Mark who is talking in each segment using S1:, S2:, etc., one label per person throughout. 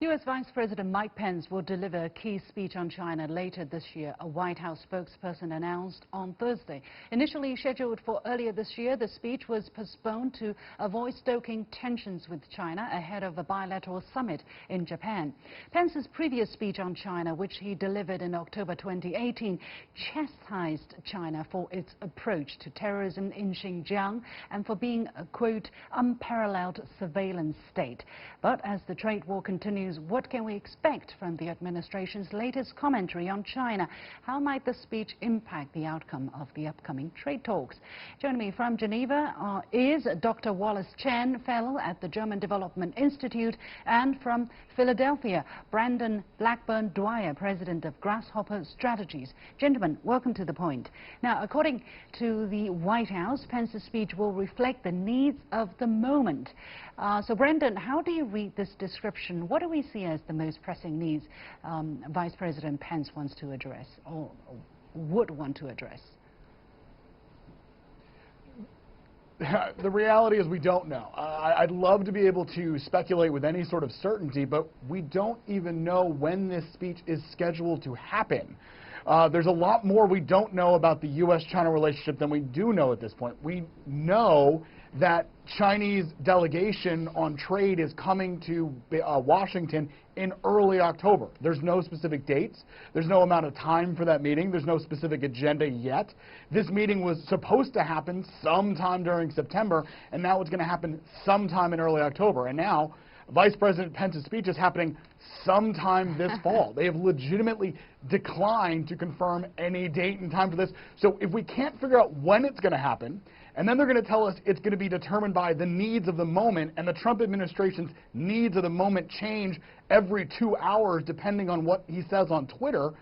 S1: U.S. Vice President Mike Pence will deliver a key speech on China later this year, a White House spokesperson announced on Thursday. Initially scheduled for earlier this year, the speech was postponed to avoid stoking tensions with China ahead of a bilateral summit in Japan. Pence's previous speech on China, which he delivered in October 2018, chastised China for its approach to terrorism in Xinjiang and for being a, quote, unparalleled surveillance state. But as the trade war continues, what can we expect from the administration's latest commentary on China? How might the speech impact the outcome of the upcoming trade talks? Joining me from Geneva is Dr. Wallace, Cheng, fellow at the German Development Institute, and from Philadelphia, Blackburn-Dwyer, president of Grasshopper Strategies. Gentlemen, welcome to The Point. Now, according to the White House, Pence's speech will reflect the needs of the moment. So, Brendan, how do you read this description? What do we see as the most pressing needs Vice President Pence wants to address or would want to address?
S2: The reality is we don't know. I'd love to be able to speculate with any sort of certainty, but we don't even know when this speech is scheduled to happen. There's a lot more we don't know about the U.S.-China relationship than we do know at this point. We know that Chinese delegation on trade is coming to Washington in early October. There's no specific dates. There's no amount of time for that meeting. There's no specific agenda yet. This meeting was supposed to happen sometime during September, and now it's going to happen sometime in early October. And now Vice President Pence's speech is happening sometime this fall. They have legitimately declined to confirm any date and time for this. So if we can't figure out when it's going to happen, and then they're going to tell us it's going to be determined by the needs of the moment, and the Trump administration's needs of the moment change every 2 hours depending on what he says on Twitter.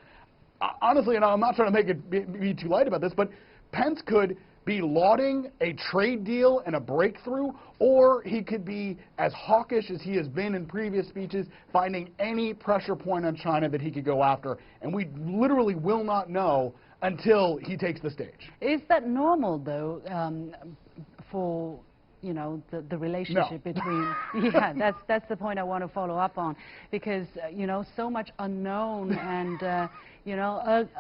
S2: Honestly, and I'm not trying to make it be too light about this, but Pence could be lauding a trade deal and a breakthrough, or he could be as hawkish as he has been in previous speeches, finding any pressure point on China that he could go after. And we literally will not know until he takes the stage.
S1: Is that normal, though, for the relationship between? Yeah, that's the point I want to follow up on, because so much unknown and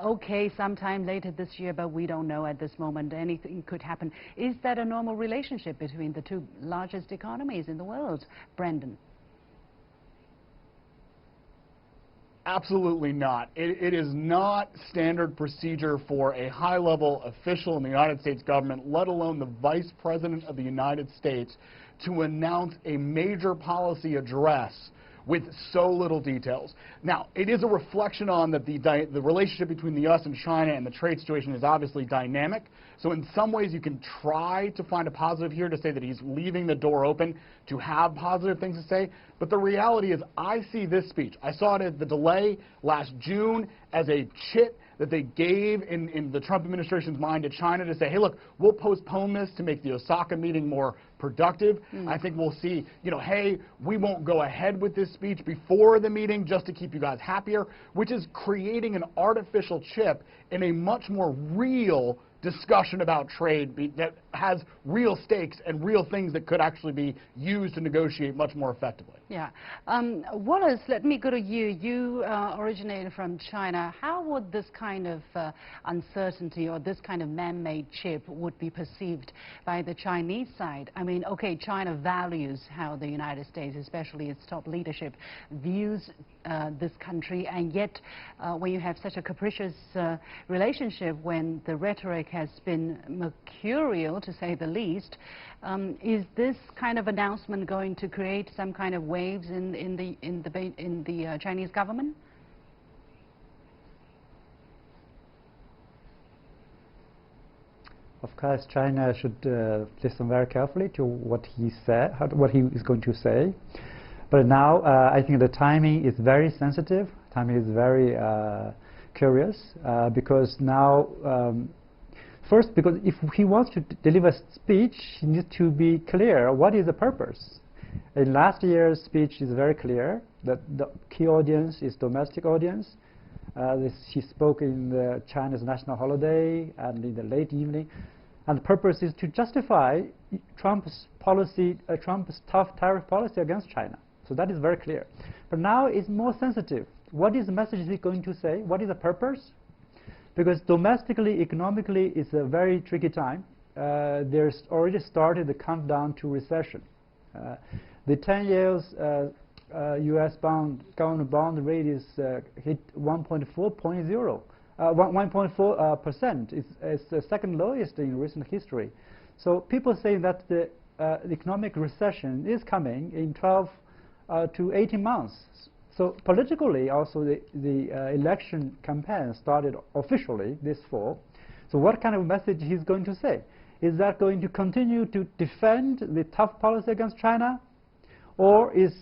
S1: okay, sometime later this year, but we don't know at this moment. Anything could happen. Is that a normal relationship between the two largest economies in the world, Brendan?
S2: Absolutely not. It is not standard procedure for a high-level official in the United States government, let alone the Vice President of the United States, to announce a major policy address with so little details. Now, it is a reflection on that the relationship between the U.S. and China and the trade situation is obviously dynamic. So in some ways you can try to find a positive here to say that he's leaving the door open to have positive things to say. But the reality is I see this speech, I saw it as the delay last June as a chit that they gave in the Trump administration's mind to China to say, hey, look, we'll postpone this to make the Osaka meeting more productive. I think we'll see, hey, we won't go ahead with this speech before the meeting just to keep you guys happier, which is creating an artificial chip in a much more real discussion about trade that has real stakes and real things that could actually be used to negotiate much more effectively.
S1: Yeah. Wallace, let me go to you. You originated from China. How would this kind of uncertainty or this kind of man-made chip would be perceived by the Chinese side? I mean, okay, China values how the United States, especially its top leadership, views this country, and yet when you have such a capricious relationship, when the rhetoric has been mercurial, to say the least, is this kind of announcement going to create some kind of waves in the Chinese government?
S3: Of course, China should listen very carefully to what he said, what he is going to say. But now I think the timing is very sensitive. Timing is very curious because now, first, because if he wants to deliver a speech, he needs to be clear what is the purpose. In last year's speech is very clear that the key audience is domestic audience. He spoke in China's national holiday and in the late evening. And the purpose is to justify Trump's policy, Trump's tough tariff policy against China. So that is very clear. But But now it's more sensitive. What is the message he's going to say? What is the purpose? Because domestically, economically, it's a very tricky time. There's already started the countdown to recession. The 10 years U.S. government bond rate is hit 1.4%. It's the second lowest in recent history. So people say that the economic recession is coming in 12 to 18 months. So politically, also the election campaign started officially this fall. So what kind of message he's going to say? Is that going to continue to defend the tough policy against China, or is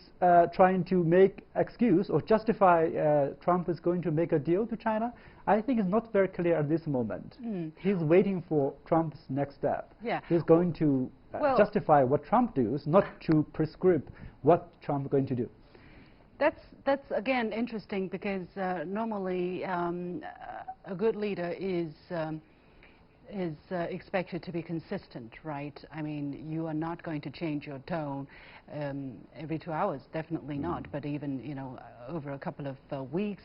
S3: trying to make excuse or justify Trump is going to make a deal to China? I think it's not very clear at this moment. He's waiting for Trump's next step.
S1: Yeah.
S3: He's going to justify what Trump does, not to prescribe what Trump is going to do.
S1: That's again interesting, because normally a good leader is expected to be consistent, right? I mean, you are not going to change your tone every 2 hours, definitely not. But even, you know, over a couple of weeks,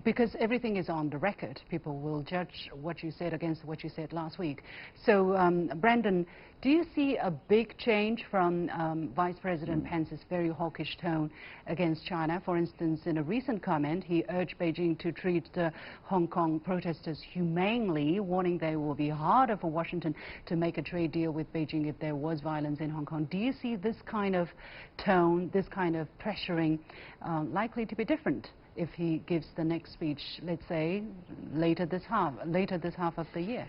S1: because everything is on the record, people will judge what you said against what you said last week. So, Brandon, do you see a big change from Vice President Pence's very hawkish tone against China? For instance, in a recent comment, he urged Beijing to treat the Hong Kong protesters humanely, warning they will be harder for Washington to make a trade deal with Beijing if there was violence in Hong Kong. Do you see this kind of tone, this kind of pressuring likely to be different if he gives the next speech, let's say, later this half of the year?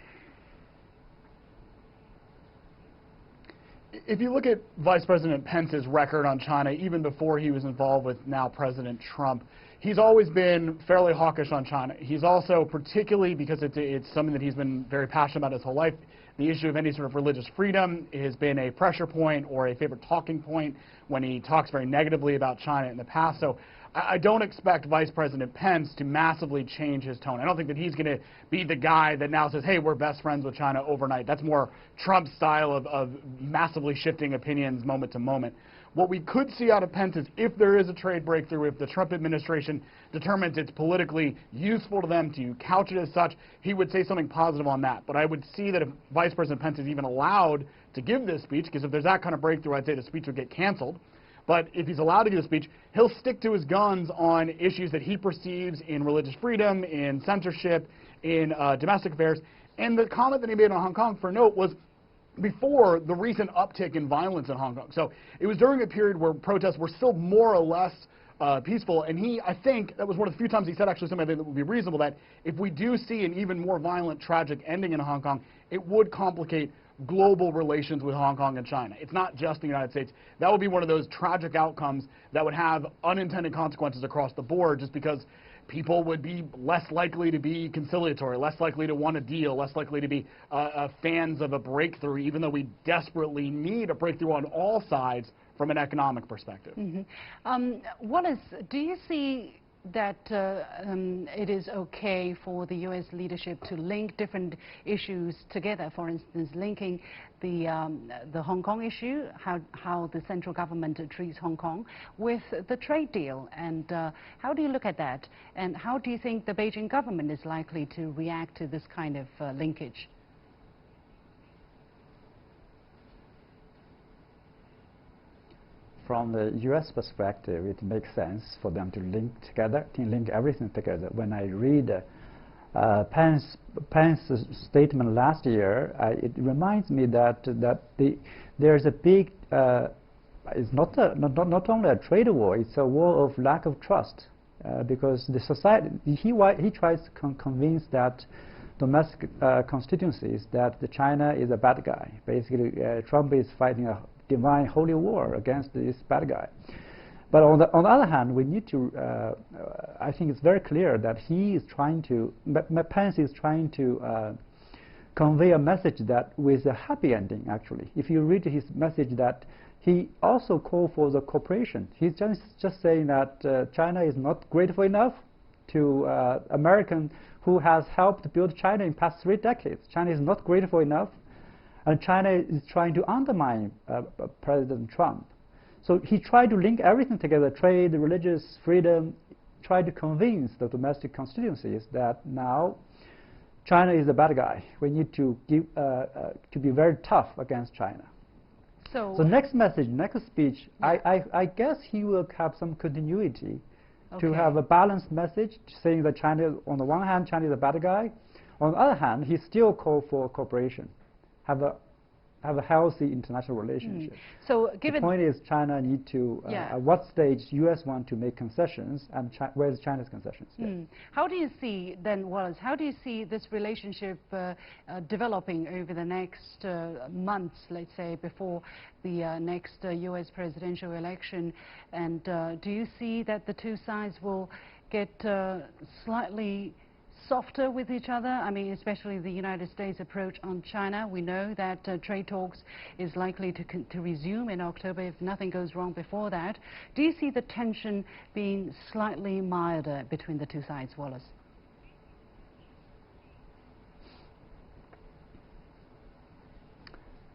S2: If you look at Vice President Pence's record on China, even before he was involved with now President Trump, he's always been fairly hawkish on China. He's also, particularly because it's something that he's been very passionate about his whole life, the issue of any sort of religious freedom has been a pressure point or a favorite talking point when he talks very negatively about China in the past. So I don't expect Vice President Pence to massively change his tone. I don't think that he's going to be the guy that now says, hey, we're best friends with China overnight. That's more Trump's style of massively shifting opinions moment to moment. What we could see out of Pence is, if there is a trade breakthrough, if the Trump administration determines it's politically useful to them to couch it as such, he would say something positive on that. But I would see that if Vice President Pence is even allowed to give this speech, because if there's that kind of breakthrough, I'd say the speech would get canceled. But if he's allowed to give a speech, he'll stick to his guns on issues that he perceives in religious freedom, in censorship, in domestic affairs. And the comment that he made on Hong Kong, for note, was before the recent uptick in violence in Hong Kong. So it was during a period where protests were still more or less peaceful. And I think, that was one of the few times he said actually something I think that would be reasonable, that if we do see an even more violent, tragic ending in Hong Kong, it would complicate global relations with Hong Kong and China. It's not just the United States. That would be one of those tragic outcomes that would have unintended consequences across the board, just because people would be less likely to be conciliatory, less likely to want a deal, less likely to be fans of a breakthrough, even though we desperately need a breakthrough on all sides from an economic perspective.
S1: Wallace, do you see that it is okay for the U.S. leadership to link different issues together, for instance, linking the Hong Kong issue, how the central government treats Hong Kong, with the trade deal? And how do you look at that? And how do you think the Beijing government is likely to react to this kind of linkage?
S3: From the U.S. perspective, it makes sense for them to link together, to link everything together. When I read Pence's statement last year, it reminds me that there's a big, it's not only a trade war, it's a war of lack of trust, because the society, he tries to convince that domestic constituencies that China is a bad guy. Basically, Trump is fighting a divine holy war against this bad guy. But on the other hand, we need to, I think it's very clear that he is trying to, Pence is trying to convey a message that with a happy ending, actually. If you read his message, that he also called for the cooperation. He's just saying that China is not grateful enough to American who has helped build China in past 3 decades. China is not grateful enough. And China is trying to undermine President Trump. So he tried to link everything together, trade, religious freedom, tried to convince the domestic constituencies that now China is the bad guy. We need to be very tough against China. So next message, next speech, yeah. I guess he will have some continuity to have a balanced message saying that China, on the one hand, China is a bad guy. On the other hand, he still called for cooperation, have a healthy international relationship.
S1: So given
S3: the point is China need to, at what stage U.S. want to make concessions, and where's China's concessions?
S1: How do you see, then, Wallace, how do you see this relationship developing over the next months, let's say, before the next U.S. presidential election? And do you see that the two sides will get slightly softer with each other? I mean, especially the United States approach on China. We know that trade talks is likely to resume in October if nothing goes wrong before that. Do you see the tension being slightly milder between the two sides, Wallace?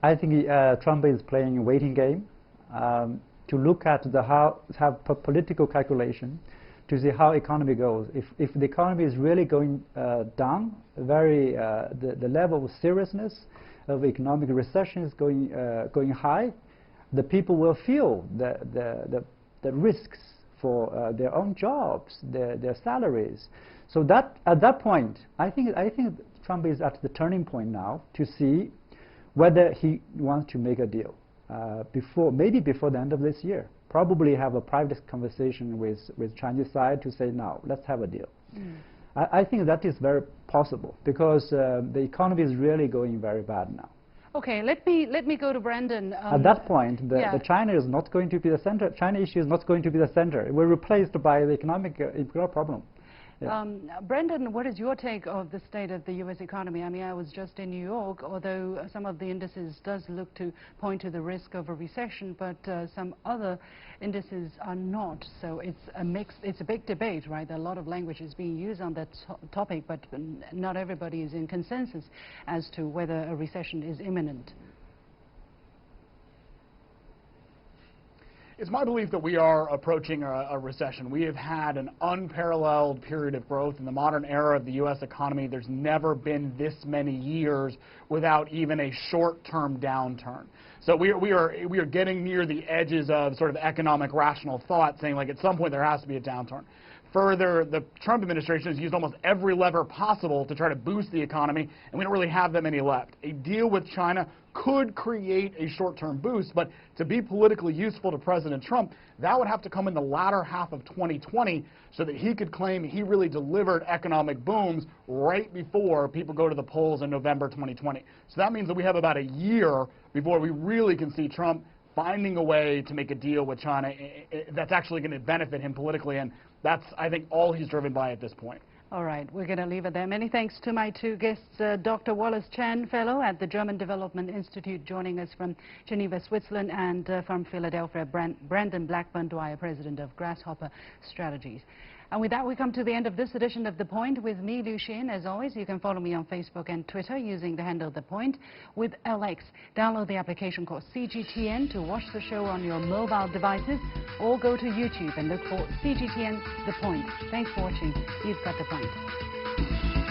S3: I think Trump is playing a waiting game to look at have political calculation to see how economy goes. If the economy is really going down, the level of seriousness of economic recession is going high, the people will feel the risks for their own jobs, their salaries. So that at that point, I think Trump is at the turning point now to see whether he wants to make a deal maybe before the end of this year. Probably have a private conversation with Chinese side to say, now let's have a deal. I think that is very possible because the economy is really going very bad now.
S1: Okay, let me go to Brandon.
S3: At that point, the China is not going to be the center. China issue is not going to be the center. It will be replaced by the economic problem. Yeah.
S1: Brendan, what is your take of the state of the U.S. economy? I mean, I was just in New York, although some of the indices does look to point to the risk of a recession, but some other indices are not. So it's a big debate, right? There are a lot of languages being used on that topic, but not everybody is in consensus as to whether a recession is imminent.
S2: It's my belief that we are approaching a recession. We have had an unparalleled period of growth in the modern era of the U.S. economy. There's never been this many years without even a short-term downturn. So we are getting near the edges of sort of economic rational thought, saying like at some point there has to be a downturn. Further, the Trump administration has used almost every lever possible to try to boost the economy, and we don't really have that many left. A deal with China could create a short-term boost, but to be politically useful to President Trump, that would have to come in the latter half of 2020 so that he could claim he really delivered economic booms right before people go to the polls in November 2020. So that means that we have about a year before we really can see Trump finding a way to make a deal with China that's actually going to benefit him politically, and that's, I think, all he's driven by at this point.
S1: All right, we're going to leave it there. Many thanks to my two guests, Dr. Wallace Chen, Fellow at the German Development Institute, joining us from Geneva, Switzerland, and from Philadelphia, Brandon Blackburn-Dwyer, President of Grasshopper Strategies. And with that, we come to the end of this edition of The Point with me, Liu Xin. As always, you can follow me on Facebook and Twitter using the handle The Point with LX. Download the application called CGTN to watch the show on your mobile devices, or go to YouTube and look for CGTN The Point. Thanks for watching. You've got The Point.